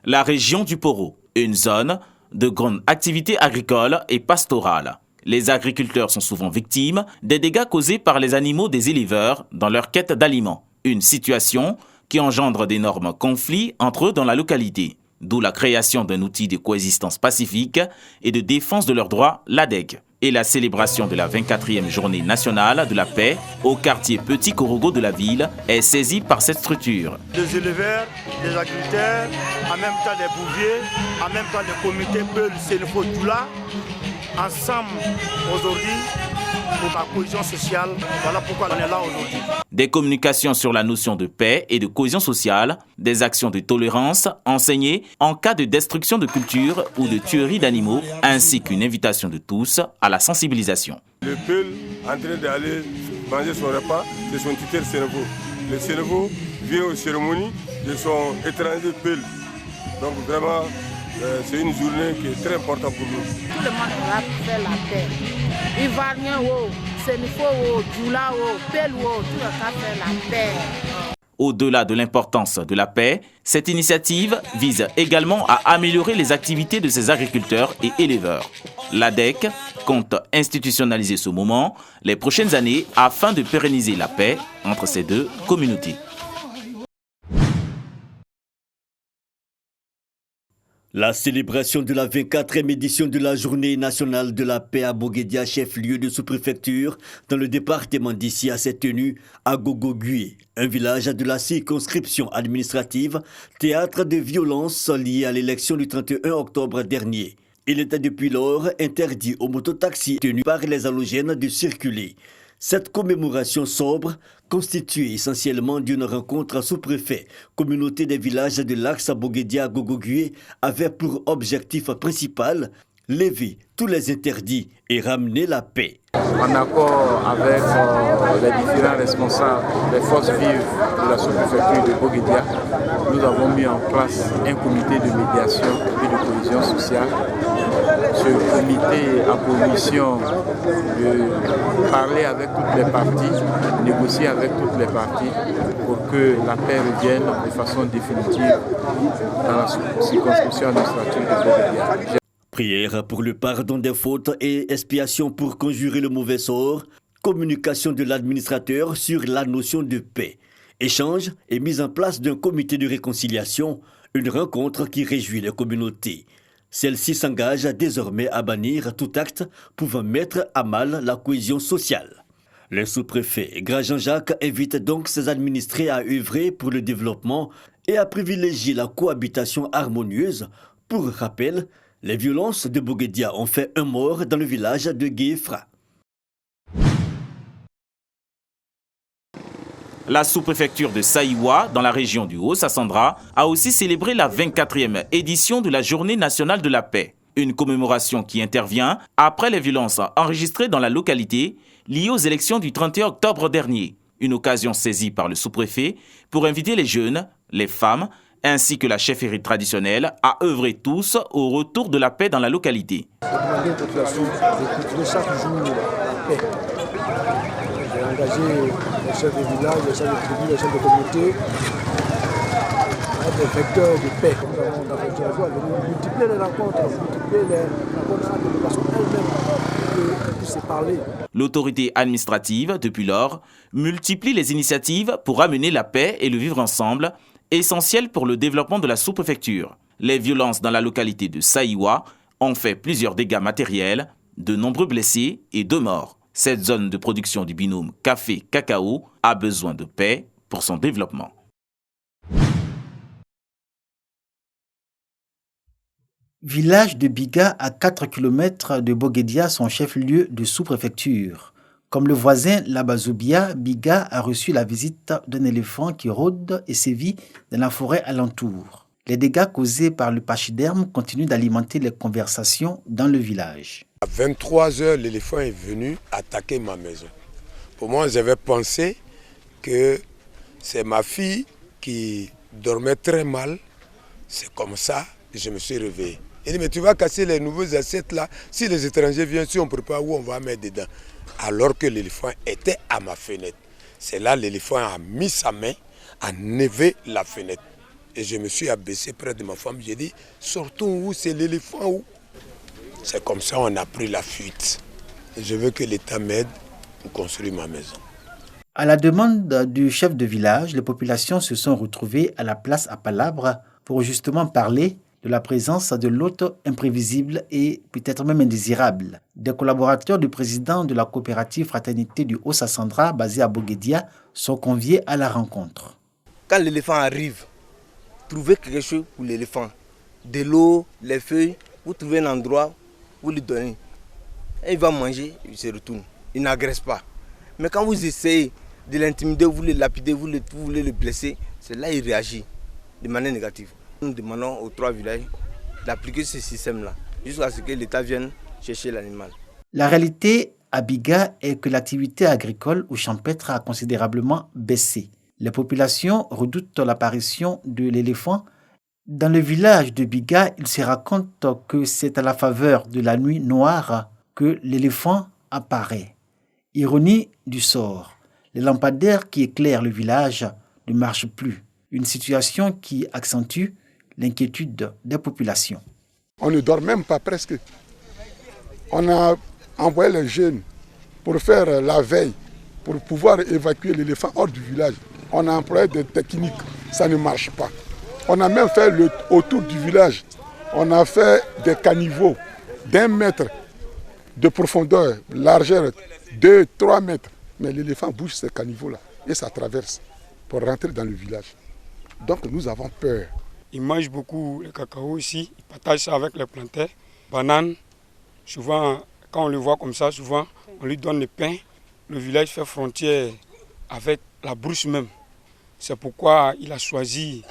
La région du Poro, une zone de grande activité agricole et pastorale. Les agriculteurs sont souvent victimes des dégâts causés par les animaux des éleveurs dans leur quête d'aliments. Une situation qui engendre d'énormes conflits entre eux dans la localité. D'où la création d'un outil de coexistence pacifique et de défense de leurs droits, l'ADEC, et la célébration de la 24e journée nationale de la paix au quartier Petit Korogo de la ville est saisie par cette structure. Les éleveurs, les agriculteurs, en même temps les bouviers, en même temps les comités Peul, Sénéfo, tout là, ensemble aujourd'hui pour la cohésion sociale. Voilà pourquoi on est là aujourd'hui. Des communications sur la notion de paix et de cohésion sociale, des actions de tolérance enseignées en cas de destruction de culture ou de tuerie d'animaux, ainsi qu'une invitation de tous à la sensibilisation. Le Peul en train d'aller manger son repas, c'est son tuteur Sénéfo. Le Sénéfo vient aux cérémonies de son étranger Peul. Donc vraiment, c'est une journée qui est très importante pour nous. Tout le monde va faire la paix. Ivoirien, Sénéfo, Djoula, Peul, tout le monde va faire la paix. Au-delà de l'importance de la paix, cette initiative vise également à améliorer les activités de ces agriculteurs et éleveurs. L'ADEC compte institutionnaliser ce moment les prochaines années afin de pérenniser la paix entre ces deux communautés. La célébration de la 24e édition de la Journée nationale de la paix à Boguédia, chef-lieu de sous-préfecture, dans le département d'Issia, s'est tenue à Gogogué, un village de la circonscription administrative, théâtre de violences liées à l'élection du 31 octobre dernier. Il était depuis lors interdit aux mototaxis tenus par les halogènes de circuler. Cette commémoration sobre, constituée essentiellement d'une rencontre sous-préfet, communauté des villages de l'axe Boguédia Gogogué, avait pour objectif principal lever tous les interdits et ramener la paix. En accord avec les différents responsables des forces vives de la sous-préfecture de Boguédia, nous avons mis en place un comité de médiation et de cohésion sociale. Ce comité a pour mission de parler avec toutes les parties, négocier avec toutes les parties pour que la paix revienne de façon définitive dans la circonscription administrative de Boguédia. Prière pour le pardon des fautes et expiation pour conjurer le mauvais sort, communication de l'administrateur sur la notion de paix, échange et mise en place d'un comité de réconciliation, une rencontre qui réjouit les communautés. Celle-ci s'engage désormais à bannir tout acte pouvant mettre à mal la cohésion sociale. Le sous-préfet Grand-Jean-Jacques invite donc ses administrés à œuvrer pour le développement et à privilégier la cohabitation harmonieuse. Pour rappel, les violences de Boguédia ont fait un mort dans le village de Guéfra. La sous-préfecture de Saïwa, dans la région du Haut-Sassandra, a aussi célébré la 24e édition de la Journée nationale de la paix. Une commémoration qui intervient après les violences enregistrées dans la localité liées aux élections du 31 octobre dernier. Une occasion saisie par le sous-préfet pour inviter les jeunes, les femmes, ainsi que la chefferie traditionnelle à œuvrer tous au retour de la paix dans la localité. Demander aux populations de cultiver chaque jour la paix. J'ai engagé les chefs de village, les chefs de tribu, les chefs de communauté à être des vecteurs de paix. Nous avons dans le territoire de multiplier les rencontres à la population elle-même puisse se parler. L'autorité administrative, depuis lors, multiplie les initiatives pour amener la paix et le vivre ensemble, essentiel pour le développement de la sous-préfecture. Les violences dans la localité de Saïwa ont fait plusieurs dégâts matériels, de nombreux blessés et 2 morts. Cette zone de production du binôme café-cacao a besoin de paix pour son développement. Village de Biga à 4 km de Boguédia, son chef-lieu de sous-préfecture. Comme le voisin Labazoubia, Biga a reçu la visite d'un éléphant qui rôde et sévit dans la forêt alentour. Les dégâts causés par le pachyderme continuent d'alimenter les conversations dans le village. À 23 h, l'éléphant est venu attaquer ma maison. Pour moi, j'avais pensé que c'est ma fille qui dormait très mal. C'est comme ça que je me suis réveillé. Il dit, mais tu vas casser les nouveaux assiettes là. Si les étrangers viennent, si on ne prépare où on va mettre dedans. Alors que l'éléphant était à ma fenêtre. C'est là l'éléphant a mis sa main, a levé la fenêtre. Et je me suis abaissé près de ma femme. J'ai dit, sortons où, c'est l'éléphant où. C'est comme ça qu'on a pris la fuite. Je veux que l'État m'aide pour construire ma maison. À la demande du chef de village, les populations se sont retrouvées à la place à Palabre pour justement parler de la présence de l'hôte imprévisible et peut-être même indésirable. Des collaborateurs du président de la coopérative Fraternité du Haut-Sassandra, basée à Boguédia, sont conviés à la rencontre. Quand l'éléphant arrive, trouvez quelque chose pour l'éléphant. De l'eau, les feuilles, vous trouvez un endroit, vous lui donnez. Et il va manger, il se retourne. Il n'agresse pas. Mais quand vous essayez de l'intimider, vous le lapidez, vous voulez le blesser, c'est là qu'il réagit de manière négative. Nous demandons aux 3 villages d'appliquer ce système-là, jusqu'à ce que l'État vienne chercher l'animal. La réalité à Biga est que l'activité agricole ou champêtre a considérablement baissé. Les populations redoutent l'apparition de l'éléphant. Dans le village de Biga, il se raconte que c'est à la faveur de la nuit noire que l'éléphant apparaît. Ironie du sort, les lampadaires qui éclairent le village ne marchent plus. Une situation qui accentue l'inquiétude des populations. On ne dort même pas presque. On a envoyé les jeunes pour faire la veille, pour pouvoir évacuer l'éléphant hors du village. On a employé des techniques, ça ne marche pas. On a même fait autour du village, on a fait des caniveaux d'1 mètre de profondeur, largeur 2-3 mètres. Mais l'éléphant bouge ces caniveaux-là et ça traverse pour rentrer dans le village. Donc nous avons peur. Ils mangent beaucoup le cacao ici, ils partagent ça avec les plantains, bananes. Souvent, quand on le voit comme ça, souvent, on lui donne le pain. Le village fait frontière avec la brousse même. C'est pourquoi il a choisi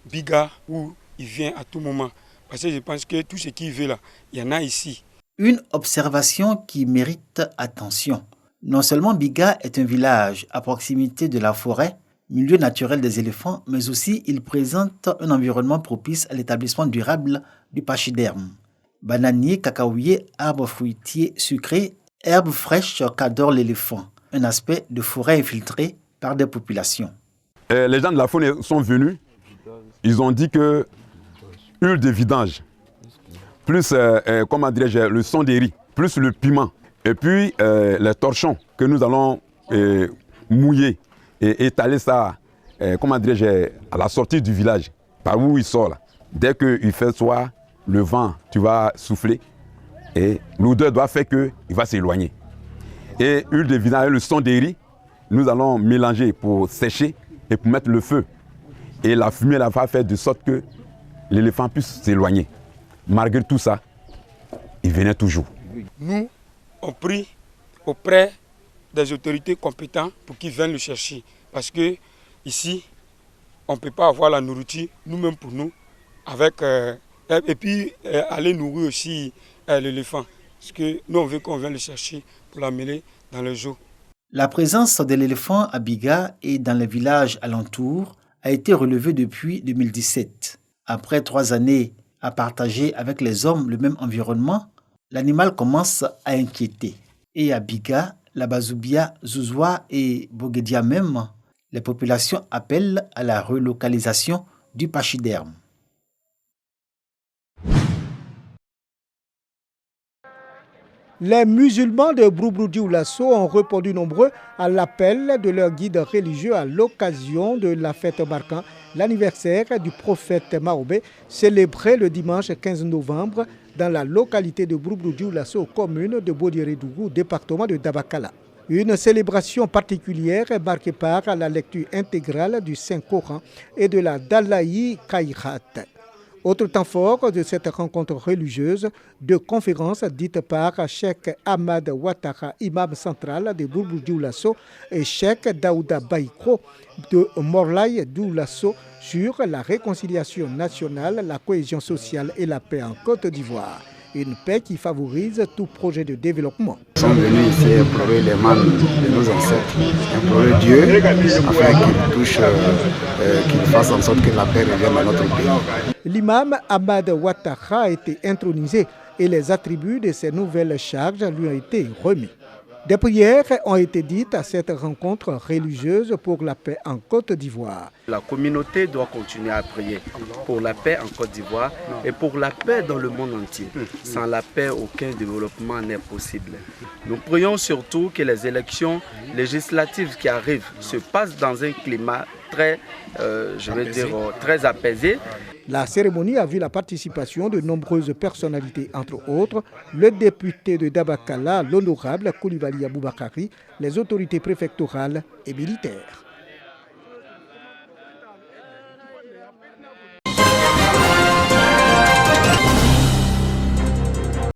Biga, où il vient à tout moment. Parce que je pense que tout ce qu'il veut là, il y en a ici. Une observation qui mérite attention. Non seulement Biga est un village à proximité de la forêt, milieu naturel des éléphants, mais aussi il présente un environnement propice à l'établissement durable du pachyderme. Bananiers, cacaoyers, arbres fruitiers sucrés, herbes fraîches qu'adore l'éléphant. Un aspect de forêt infiltrée par des populations. Les gens de la faune sont venus, ils ont dit que huile de vidange, plus le son des riz, plus le piment, et puis les torchons que nous allons mouiller et étaler ça à la sortie du village, par où il sort là. Dès qu'il fait soir, le vent, tu vas souffler et l'odeur doit faire qu'il va s'éloigner. Et huile de vidange et le son des riz, nous allons mélanger pour sécher et pour mettre le feu. Et la fumée là, va faire de sorte que l'éléphant puisse s'éloigner. Malgré tout ça, il venait toujours. Nous, on prie auprès des autorités compétentes pour qu'ils viennent le chercher. Parce que ici, on ne peut pas avoir la nourriture, nous-mêmes pour nous, et puis aller nourrir aussi l'éléphant. Parce que nous, on veut qu'on vienne le chercher pour l'amener dans le zoo. La présence de l'éléphant à Biga et dans les villages alentours a été relevée depuis 2017. Après 3 années à partager avec les hommes le même environnement, l'animal commence à inquiéter. Et à Biga, la Bazoubia, Zouzoua et Boguédia même, les populations appellent à la relocalisation du pachyderme. Les musulmans de Boubou-Dioulasso ont répondu nombreux à l'appel de leur guide religieux à l'occasion de la fête marquant l'anniversaire du prophète Mahomet, célébré le dimanche 15 novembre dans la localité de Boubou-Dioulasso, commune de Bodirédougou, département de Dabakala. Une célébration particulière marquée par la lecture intégrale du Saint-Coran et de la Dalaï Kairat. Autre temps fort de cette rencontre religieuse, 2 conférences dites par Cheikh Ahmad Ouattara, imam central de Boubou-Dioulasso, et Cheikh Daouda Baïkro de Morlaï Dioulasso sur la réconciliation nationale, la cohésion sociale et la paix en Côte d'Ivoire. Une paix qui favorise tout projet de développement. Nous sommes venus ici implorer les mains de nos ancêtres, implorer Dieu afin qu'il touche, qu'il fasse en sorte que la paix revienne dans notre pays. L'imam Ahmad Ouattara a été intronisé et les attributs de ses nouvelles charges lui ont été remis. Des prières ont été dites à cette rencontre religieuse pour la paix en Côte d'Ivoire. La communauté doit continuer à prier pour la paix en Côte d'Ivoire et pour la paix dans le monde entier. Sans la paix, aucun développement n'est possible. Nous prions surtout que les élections législatives qui arrivent se passent dans un climat très, très apaisé. La cérémonie a vu la participation de nombreuses personnalités, entre autres le député de Dabakala, l'honorable Koulibaly Aboubakari, les autorités préfectorales et militaires.